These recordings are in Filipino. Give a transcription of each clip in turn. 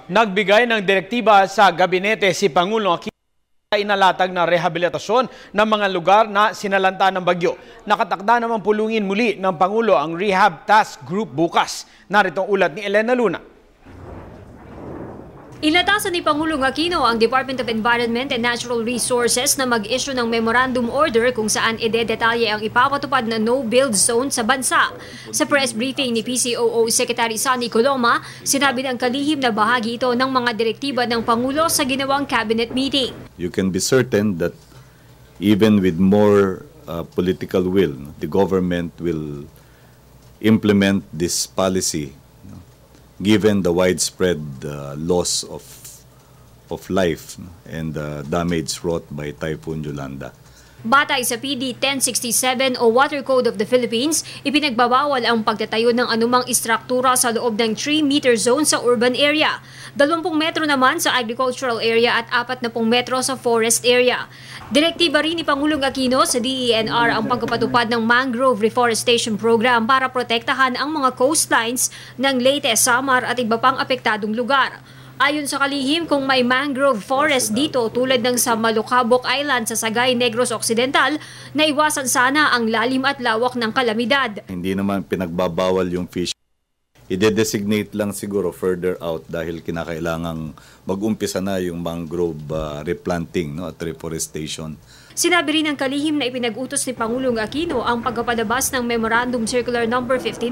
Nagbigay ng direktiba sa gabinete si Pangulong Aquino sa inalatag na rehabilitasyon ng mga lugar na sinalanta ng bagyo. Nakatakda namang pulungin muli ng Pangulo ang Rehab Task Group bukas. Narito ang ulat ni Elena Luna. Inatasan ni Pangulong Aquino ang Department of Environment and Natural Resources na mag-issue ng memorandum order kung saan idedetalye ang ipapatupad na no-build zone sa bansa. Sa press briefing ni PCOO Secretary Sonny Coloma, sinabi ng kalihim na bahagi ito ng mga direktiba ng Pangulo sa ginawang cabinet meeting. You can be certain that even with more political will, the government will implement this policy given the widespread loss of life and the damage wrought by Typhoon Yolanda. Batay sa PD 1067 o Water Code of the Philippines, ipinagbabawal ang pagtatayo ng anumang istruktura sa loob ng 3-meter zone sa urban area, 20 metro naman sa agricultural area at 40 metro sa forest area. Direktiba rin ni Pangulong Aquino sa DENR ang pagpapatupad ng mangrove reforestation program para protektahan ang mga coastlines ng Leyte, Samar at iba pang apektadong lugar. Ayon sa kalihim, kung may mangrove forest dito tulad ng sa Malocabok Island sa Sagay Negros Occidental, naiwasan sana ang lalim at lawak ng kalamidad. Hindi naman pinagbabawal yung fish. I-designate lang siguro further out dahil kinakailangang mag-umpisa na yung mangrove replanting at reforestation. Sinabi rin ng kalihim na ipinag-utos ni Pangulong Aquino ang pagpapalabas ng Memorandum Circular No. 59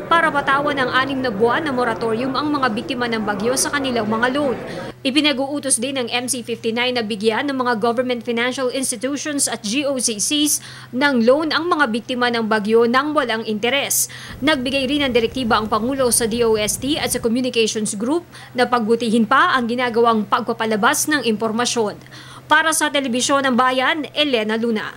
para patawan ng 6 na buwan na moratorium ang mga biktima ng bagyo sa kanilang mga loan. Ipinag-uutos din ng MC59 na bigyan ng mga government financial institutions at GOCCs ng loan ang mga biktima ng bagyo nang walang interes. Nagbigay rin ng direktiba ang Pangulo sa DOST at sa Communications Group na pagbutihin pa ang ginagawang pagpapalabas ng impormasyon. Para sa Telebisyon ng Bayan, Elena Luna.